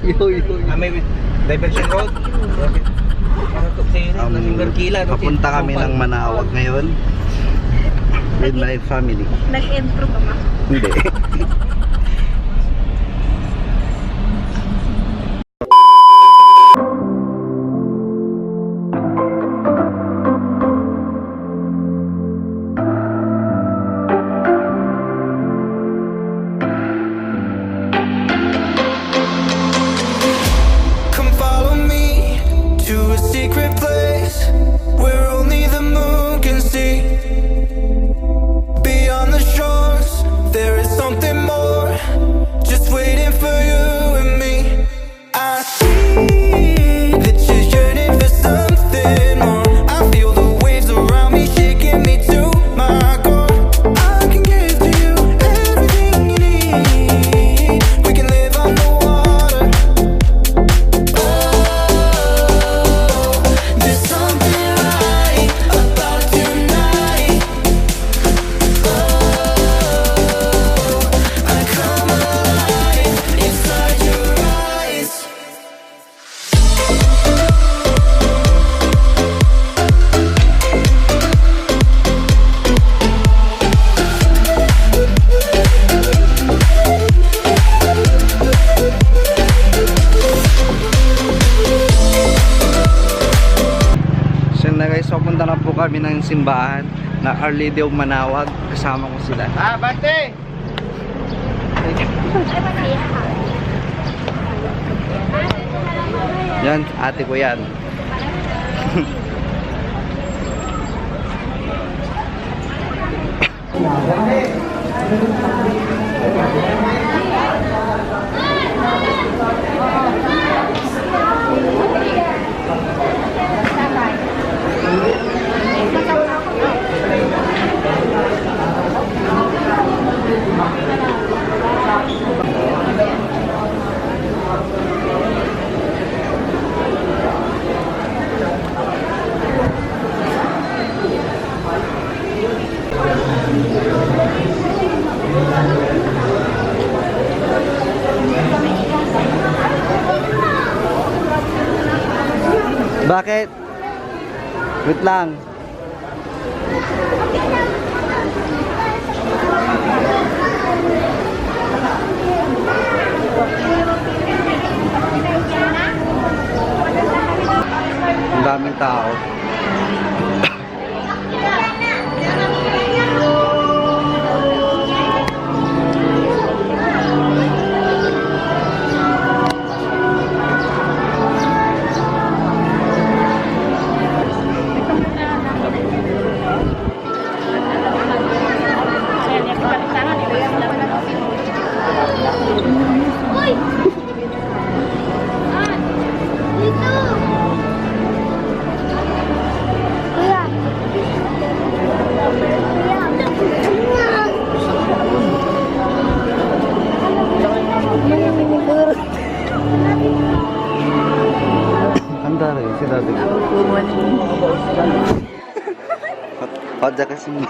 May diversion road. Papunta kami ng Manaoag ngayon with my family. Nag-intro ka ba? Hindi. Papunta na po kami ng simbahan na Our Lady of Manaoag. Kasama ko sila. Bante! Yan, ate ko yan. Bakit? Wait lang. Ang daming tao. Pada kasi mo.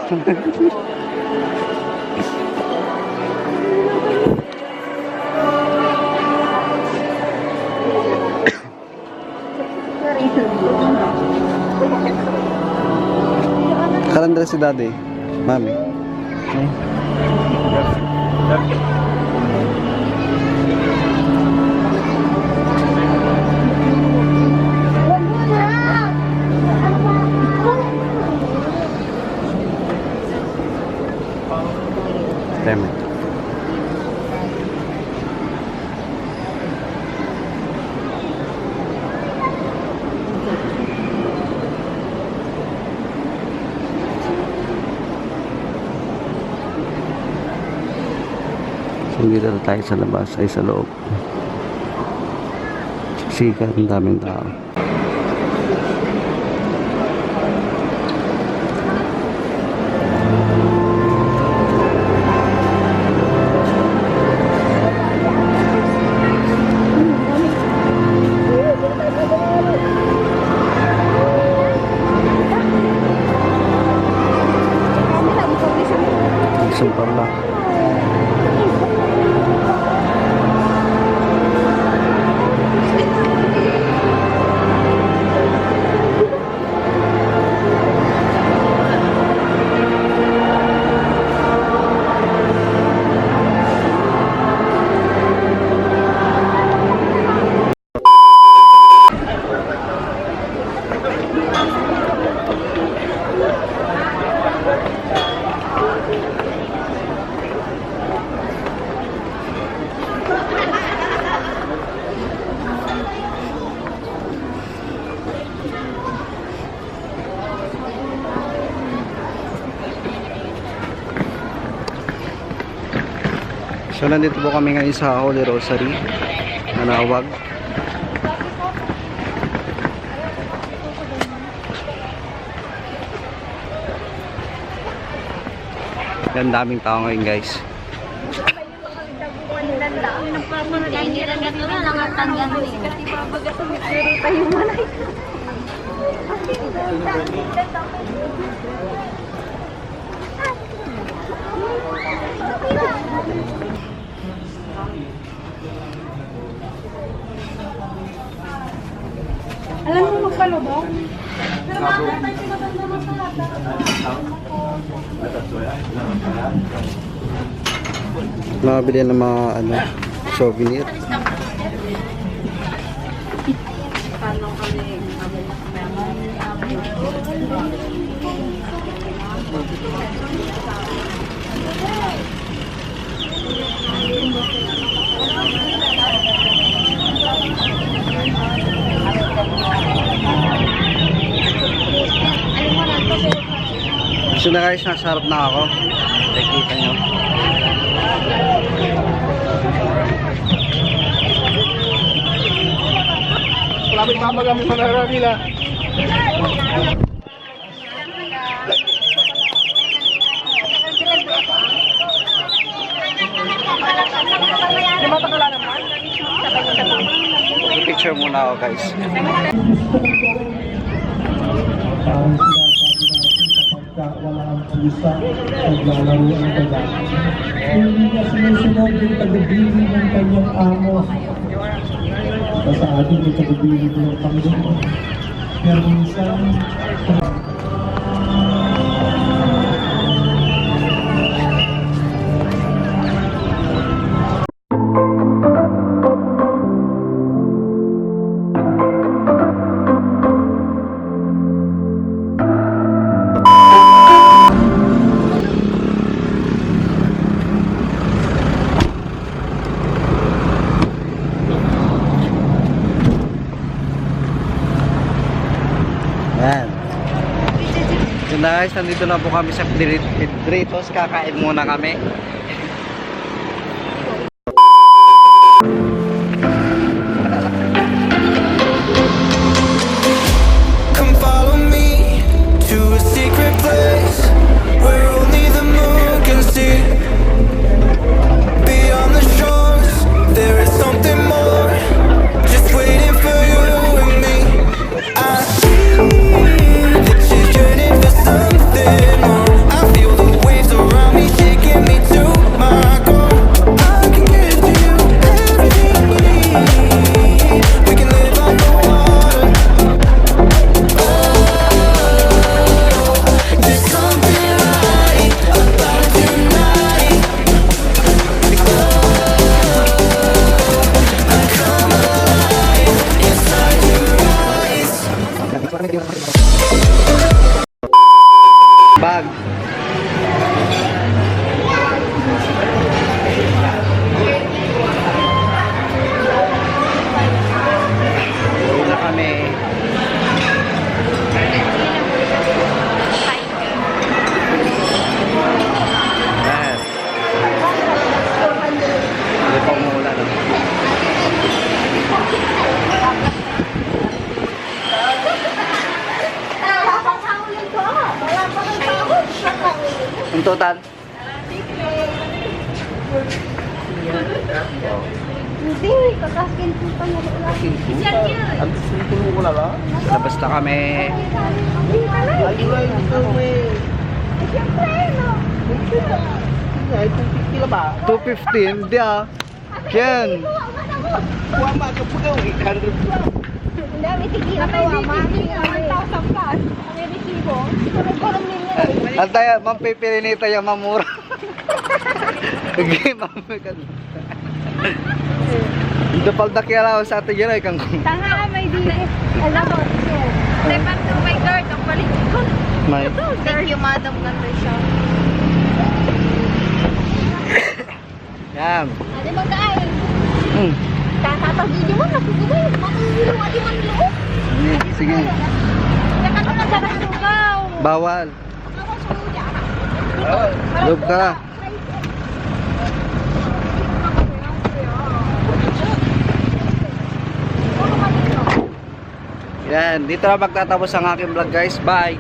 Karanda si daddy, mami. Tama. So, hindi na tayo sa labas ay sa loob. Sikat, ang daming tao. Sumpah lah. So nandito po kami ngayon sa Holy Rosary Manaoag. Ang daming tao ngayon, guys. Alam mo magpalubong? Nakabili ng mga souvenir. So na guys, nasa harap na ako. Nakikita nyo. Malapit pa kami manara nila. Picture muna ako, guys. Wala ang pusa, naglalaro ang daga. Hindi niya sinusunod yung tagbibili ng kanyang amo. Sa atin yung tagbibili ng Panginoon. Pero minsan, Yan. So guys, nandito na po kami sa Doritos. Kakain muna kami. Come follow me to a secret place where only the moon can see. Beyond the shores, there is something more, just waiting for you and me. I see that you're yearning for something more. I feel the waves around me taking me to my goal. I can give you everything you need. We can live on the water. There's something right about tonight. I come alive inside your eyes. Bag. Uwi na kami. Yes. Hindi pa umuulan. Ang total? Hindi, kakaskin po pa niya. Labas na kami. Ay, 250 lang ba? 215, hindi ah. Ken. Kuha ma ka po daw, 800. Hindi, may tigil ako. Mami, 1,000 plus. May resibo. Kurang niya. At tayo, mampipilinita yung mamura. Okay, mamika. Ito paldak yan ako sa atin yun ay kang Tanga, may di. Alam mo, step up to my guard. Ang balik ko. may. Thank you, madam. Ganda siya. Yan. Ano magkain? Tatapag-video mo, nakikita yun. Makikilo, ati man loob. Sige. Saka ko na sa kasugaw. Bawal. Ako sa kuya. Loob ka. Yan, dito na magtatapos ang aking vlog guys. Bye!